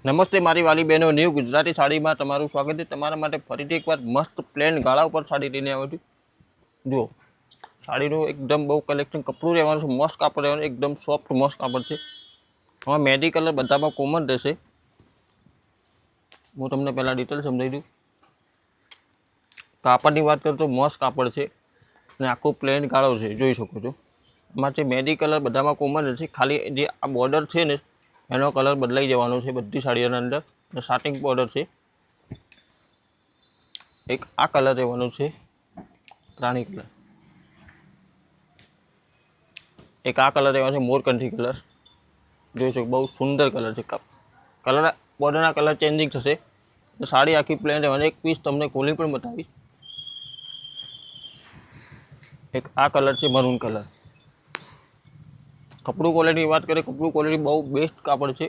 નમસ્તે મારી વાલી બહેનો, ન્યૂ ગુજરાતી સાડીમાં તમારું સ્વાગત છે। તમારા માટે ફરીથી એકવાર મસ્ત પ્લેન ગાળા ઉપર સાડી લઈને આવ્યો છું। જુઓ, સાડીનું એકદમ બહુ કલેક્શન કપડું રહેવાનું છે, મસ્ત કાપડ રહેવાનું, એકદમ સોફ્ટ મસ્ત કાપડ છે। હવે મહેંદી કલર બધામાં કોમન રહેશે। હું તમને પહેલાં ડિટેલ સમજાવી દઉં। કાપડની વાત કરું તો મસ્ત કાપડ છે અને આખું પ્લેન ગાળો છે, જોઈ શકો છો। એમાં છે મહેંદી કલર બધામાં કોમન રહેશે, ખાલી જે આ બોર્ડર છે ને એનો કલર બદલાઈ જવાનો છે બધી સાડીઓના અંદર। સ્ટાર્ટિંગ બોર્ડર છે, એક આ કલર રહેવાનો છે રાણી કલર, એક આ કલર રહેવાનો છે મોરકંઠી કલર, જોઈ શકો બહુ સુંદર કલર છે। કલર બોર્ડરના કલર ચેન્જિંગ થશે। સાડી આખી પ્લેન રહેવાની। એક પીસ તમને ખોલી પણ બતાવીશ। એક આ કલર છે મરૂન કલર। કપડું ક્વોલિટીની વાત કરીએ, કપડું ક્વોલિટી બહુ બેસ્ટ કાપડ છે।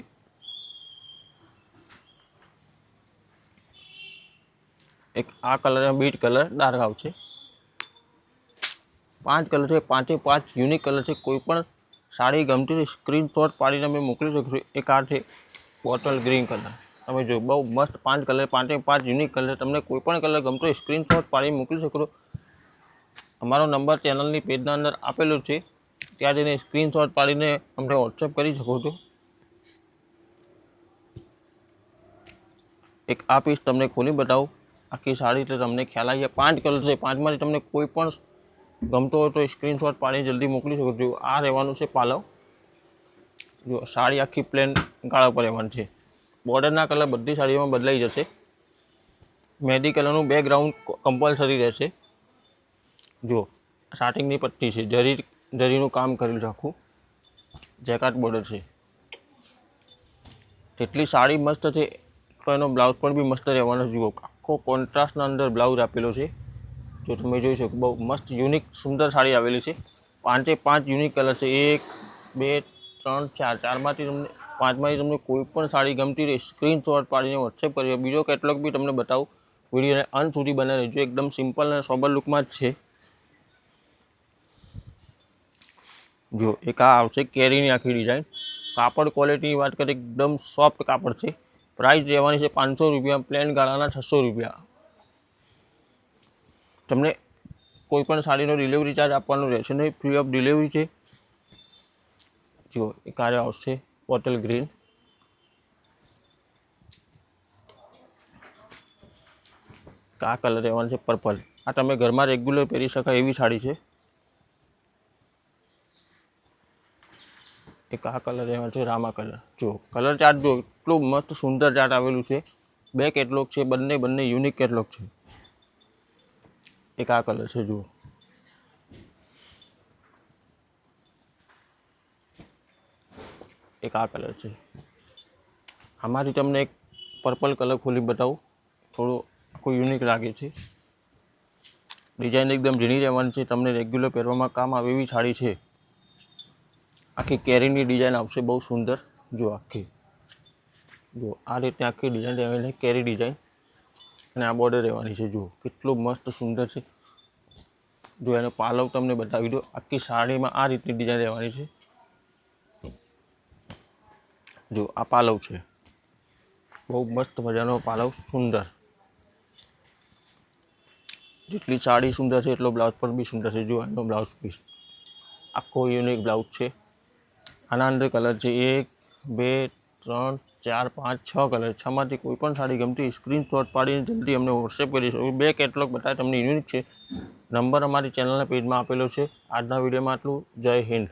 એક આ કલર બીટ કલર ડાર્ક આવશે। 5 કલર છે, 5 યુનિક કલર છે। કોઈ પણ સાડી ગમતી હોય સ્ક્રીનશોટ પાડીને તમે મોકલી શકો છો। એક આ છે બોટલ ગ્રીન કલર, તમે જો બહુ મસ્ત 5 કલર, 5 યુનિક કલર। તમને કોઈ પણ કલર ગમતો હોય સ્ક્રીનશોટ પાડીને મોકલી શકો છો। અમારો નંબર ચેનલની પેજના અંદર આપેલો છે, ત્યાં જઈને સ્ક્રીનશોટ પાડીને અમને વોટ્સઅપ કરી શકો છો। એક આ પીસ તમને ખોલી બતાવું આખી સાડી, એટલે તમને ખ્યાલ આવી જાય। 5 કલર છે, 5માંથી તમને કોઈ પણ ગમતો હોય તો સ્ક્રીનશોટ પાડીને જલ્દી મોકલી શકો છો। આ રહેવાનું છે પાલવ। જો સાડી આખી પ્લેન ગાળા પર રહેવાની છે। બોર્ડરના કલર બધી સાડીઓમાં બદલાઈ જશે। મહેંદી કલરનું બેકગ્રાઉન્ડ કમ્પલસરી રહેશે। જો સ્ટાર્ટિંગની પટ્ટી છે, જરીનું કામ કરેલું છે, આખું જેકાર્ડ બોર્ડર છે। એટલી સાડી મસ્ત છે તો એનો બ્લાઉઝ પણ બી મસ્ત રહેવાનો। જુઓ આખો કોન્ટ્રાસ્ટના અંદર બ્લાઉઝ આપેલો છે, જો તમે જોઈ શકો બહુ મસ્ત યુનિક સુંદર સાડી આવેલી છે। 5 યુનિક કલર છે, 1 2 3 4, ચારમાંથી તમને 5માંથી તમને કોઈ પણ સાડી ગમતી રહે સ્ક્રીનશોટ પાડીને વોટ્સએપ કરી। બીજો કેટલોગ બી તમને બતાવું, વિડીયોને અંત સુધી બનાવી રહેજો। એકદમ સિમ્પલ અને સોબર લુકમાં જ છે। જો એક આ આવશે કેરીની આખી ડિઝાઇન। કાપડ ક્વોલિટીની વાત કરીએ એકદમ સોફ્ટ કાપડ છે। પ્રાઇસ રહેવાની છે 500 રૂપિયા, પ્લેન ગાળાના 600 રૂપિયા। તમને કોઈ પણ સાડીનો ડિલિવરી ચાર્જ આપવાનો રહેશે નહીં, ફ્રી ઓફ ડિલિવરી છે। જો એક આ આવશે બોટલ ગ્રીન, આ કલર રહેવાનો છે પર્પલ। આ તમે ઘરમાં રેગ્યુલર પહેરી શકાય એવી સાડી છે। એક આ કલર રહેવાનો છે રામા કલર। જો કલર ચાર્ટ જો એટલું મસ્ત સુંદર ચાર્ટ આવેલું છે। 2 કેટલોગ છે, બંને યુનિક કેટલોગ છે। એક આ કલર છે, જુઓ એક આ કલર છે। આમાંથી તમને એક પર્પલ કલર ખોલી બતાવું, થોડો કોઈ યુનિક લાગે છે। ડિઝાઇન એકદમ ઝીણી રહેવાની છે, તમને રેગ્યુલર પહેરવામાં કામ આવે એવી સાડી છે। આખી કેરીની ડિઝાઇન આવશે બહુ સુંદર। જો આખી જો આ રીતે આખી ડિઝાઇન રહેવાની છે, કેરી ડિઝાઇન, અને આ બોર્ડર રહેવાની છે। જુઓ કેટલું મસ્ત સુંદર છે। જો એનો પાલવ તમને બતાવી દો, આખી સાડીમાં આ રીતની ડિઝાઇન રહેવાની છે। જો આ પાલવ છે, બહુ મસ્ત મજાનો પાલવ, સુંદર। જેટલી સાડી સુંદર છે એટલો બ્લાઉઝ પણ બી સુંદર છે। જો એનો બ્લાઉઝ પીસ આખો યુનિક બ્લાઉઝ છે। આના અંદર કલર છે 1 2 3 4 5 6 કલર। 6માંથી કોઈ પણ સાડી ગમતી સ્ક્રીનશોટ પાડીને જલ્દી અમને વોટ્સએપ કરી શકો। 2 કેટલોગ બતાવે તમને યુનિક છે। નંબર અમારી ચેનલના પેજમાં આપેલો છે। આજના વિડીયોમાં આટલું। જય હિન્દ।